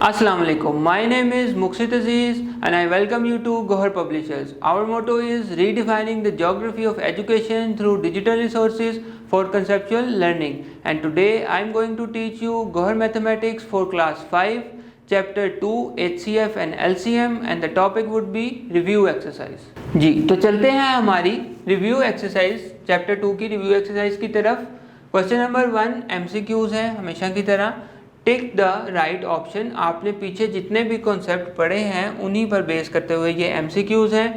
Assalamu alaikum. My name is Muqsit Aziz and I welcome you to Gohar Publishers. Our motto is redefining the geography of education through digital resources for conceptual learning. And today I am going to teach you Gohar Mathematics for class 5, chapter 2 HCF and LCM, and the topic would be review exercise. जी तो चलते हैं हमारी review exercise chapter 2 की review exercise की तरफ। Question number 1 MCQs है हमेशा की तरह। Tick the right option. आपने पीछे जितने भी कॉन्सेप्ट पढ़े हैं उन्हीं पर बेस करते हुए ये MCQs हैं।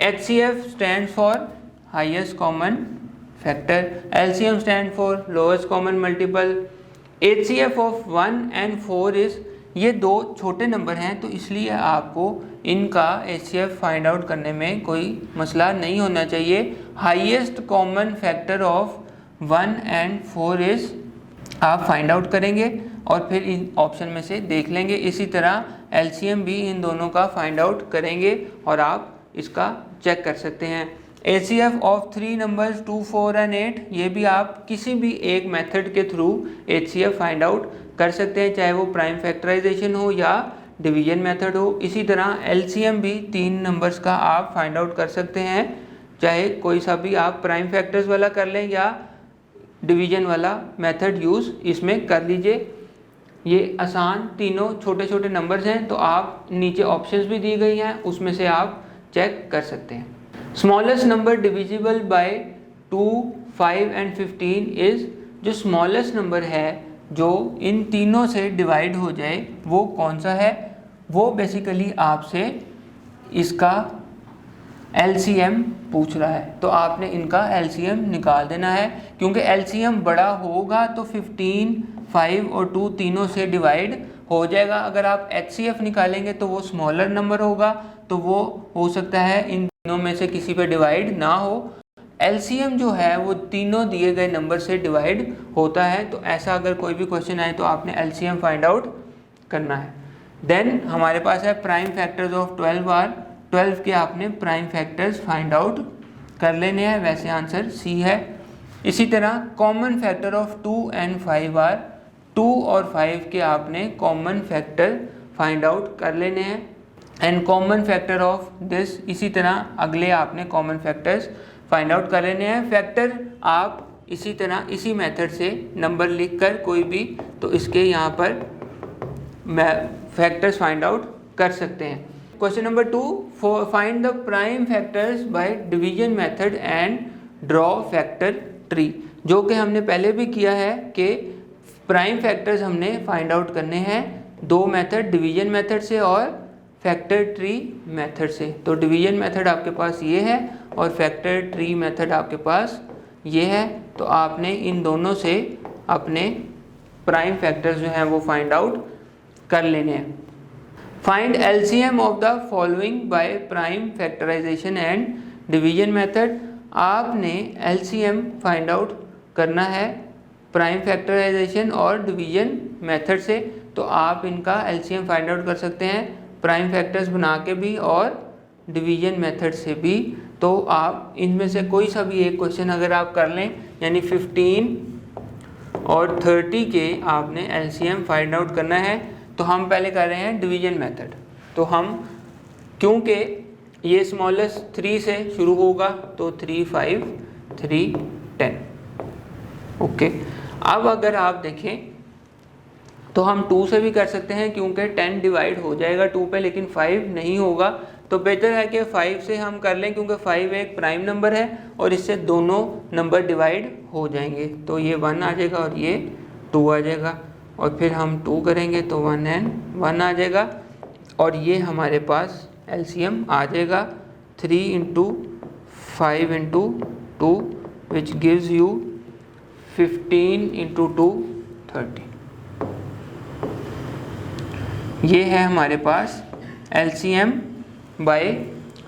HCF stand for highest common factor, LCM stand for lowest common multiple. HCF of 1 and 4 is, ये दो छोटे नंबर हैं तो इसलिए आपको इनका HCF फाइंड आउट करने में कोई मसला नहीं होना चाहिए। Highest common factor of 1 and 4 is आप फाइंड आउट करेंगे और फिर इन ऑप्शन में से देख लेंगे। इसी तरह LCM भी इन दोनों का फाइंड आउट करेंगे और आप इसका चेक कर सकते हैं। HCF ऑफ 3 नंबर्स 2, 4 and 8, ये भी आप किसी भी एक मेथड के थ्रू HCF फाइंड आउट कर सकते हैं, चाहे वो प्राइम फैक्टराइजेशन हो या डिवीजन मेथड हो। इसी तरह LCM भी 3 नंबर्स का आप फाइंड आउट कर सकते हैं, चाहे कोई सा भी आप प्राइम फैक्टर्स वाला कर लें या डिवीजन वाला मेथड यूज़ इसमें कर लीजिए। ये आसान तीनों छोटे छोटे नंबर्स हैं तो आप नीचे ऑप्शंस भी दी गई हैं उसमें से आप चेक कर सकते हैं। Smallest number divisible by 2, 5 and 15 is, जो स्मॉलेस्ट नंबर है जो इन तीनों से डिवाइड हो जाए वो कौन सा है, वो बेसिकली आपसे इसका LCM पूछ रहा है। तो आपने इनका LCM निकाल देना है, क्योंकि LCM बड़ा होगा तो 15, 5 और 2 तीनों से डिवाइड हो जाएगा। अगर आप HCF निकालेंगे तो वो स्मॉलर नंबर होगा, तो वो हो सकता है इन तीनों में से किसी पे डिवाइड ना हो। LCM जो है वो तीनों दिए गए नंबर से डिवाइड होता है। तो ऐसा अगर कोई भी क्वेश्चन आए तो आपने LCM फाइंड आउट करना है। देन हमारे पास है प्राइम फैक्टर्स ऑफ 12 आर। 12 के आपने प्राइम फैक्टर्स फाइंड आउट कर लेने हैं, वैसे आंसर C है। इसी तरह common factor of 2 and 5 are. 2 और 5 के आपने कॉमन फैक्टर फाइंड आउट कर लेने हैं। And common factor of this, इसी तरह अगले आपने कॉमन फैक्टर्स फाइंड आउट कर लेने हैं। फैक्टर आप इसी तरह इसी मेथड से नंबर लिखकर कोई भी तो इसके यहाँ पर फैक्टर्स फाइंड आउट कर सकते हैं। Question number 2, find the prime factors by division method and draw factor tree, जो कि हमने पहले भी किया है कि प्राइम फैक्टर्स हमने फाइंड आउट करने हैं दो मेथड, डिवीजन मेथड से और फैक्टर ट्री मेथड से। तो डिवीजन मेथड आपके पास ये है और फैक्टर ट्री मेथड आपके पास ये है। तो आपने इन दोनों से अपने प्राइम फैक्टर्स जो हैं वो फाइंड आउट कर लेने हैं। Find LCM of the following by prime factorization and division method. आपने LCM फाइंड आउट करना है प्राइम फैक्टराइजेशन और डिवीजन मेथड से। तो आप इनका LCM फाइंड आउट कर सकते हैं प्राइम फैक्टर्स बना के भी और डिवीजन मेथड से भी। तो आप इनमें से कोई सा भी एक क्वेश्चन अगर आप कर लें, यानी 15 और 30 के आपने LCM फाइंड आउट करना है। तो हम पहले कर रहे हैं डिवीजन मेथड। तो हम, क्योंकि ये स्मॉलेस्ट 3 से शुरू होगा तो 3, 5, 3, 10। ओके, अब अगर आप देखें तो हम 2 से भी कर सकते हैं, क्योंकि 10 डिवाइड हो जाएगा 2 पे, लेकिन 5 नहीं होगा। तो बेहतर है कि 5 से हम कर लें, क्योंकि 5 एक प्राइम नंबर है और इससे दोनों नंबर डिवाइड हो जाएंगे। तो ये 1 आ जाएगा और ये 2 आ जाएगा, और फिर हम 2 करेंगे तो 1 and 1 आ जाएगा, और ये हमारे पास LCM आ जाएगा 3 into 5 into 2 which gives you 15 into 2, 30। ये है हमारे पास LCM बाय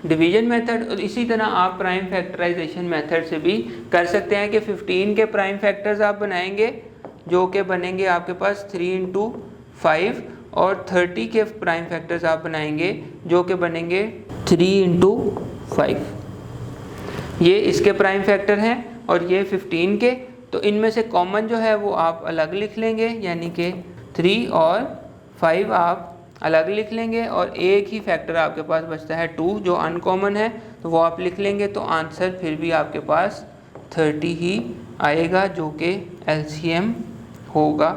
डिवीजन मेथड। और इसी तरह आप प्राइम फैक्टराइजेशन मेथड से भी कर सकते हैं कि 15 के प्राइम फैक्टर्स आप बनाएंगे जो कि बनेंगे आपके पास 3 into 5, और 30 के प्राइम फैक्टर्स आप बनाएंगे जो कि बनेंगे 3 into 5। ये इसके प्राइम फैक्टर हैं और ये 15 के। तो इनमें से कॉमन जो है वो आप अलग लिख लेंगे, यानी कि 3 और 5 आप अलग लिख लेंगे और एक ही फैक्टर आपके पास बचता है 2 जो अनकॉमन है, तो वो आप लिख लेंगे, तो आंसर फिर भी आपके पास 30 ही आएगा जो कि LCM होगा।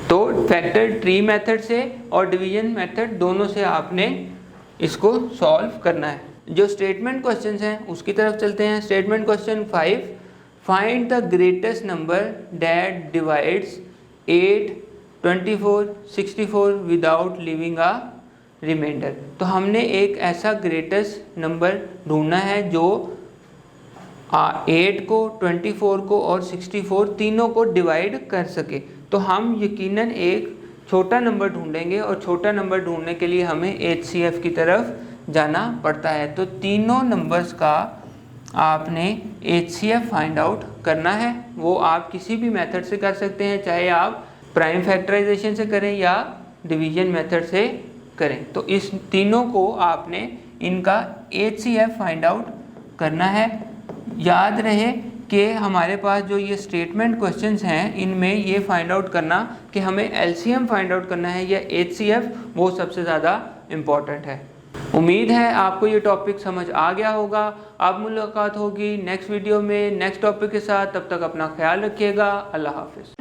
तो फैक्टर ट्री मेथड से और डिवीजन मेथड दोनों से आपने इसको सॉल्व करना है। जो स्टेटमेंट क्वेश्चंस हैं उसकी तरफ चलते हैं। Statement question 5, find the greatest number that divides 8, 24, 64 without living a reminder. तो हमने एक ऐसा ग्रेटेस्ट नंबर ढूंढना है जो 8 को, 24 को और 64 तीनों को डिवाइड कर सके। तो हम यकीनन एक छोटा नंबर ढूंढेंगे और छोटा नंबर ढूंढने के लिए हमें HCF की तरफ जाना पड़ता है। तो तीनों नंबर्स का आपने HCF फाइंड आउट करना है। वो आप किसी भी मेथड से कर सकते हैं, चाहे आप प्राइम फैक्टराइजेशन से करें या डिवीजन मेथड से करें। तो इस तीनों को आपने इनका HCF फाइंड आउट करना है। याद रहे कि हमारे पास जो ये स्टेटमेंट क्वेश्चंस हैं इनमें ये फाइंड आउट करना कि हमें LCM फाइंड आउट करना है या HCF, वो सबसे ज़्यादा इम्पॉर्टेंट है। उम्मीद है आपको ये टॉपिक समझ आ गया होगा। अब मुलाकात होगी नेक्स्ट वीडियो में नेक्स्ट टॉपिक के साथ। तब तक अपना ख्याल रखिएगा। अल्लाह हाफिज़।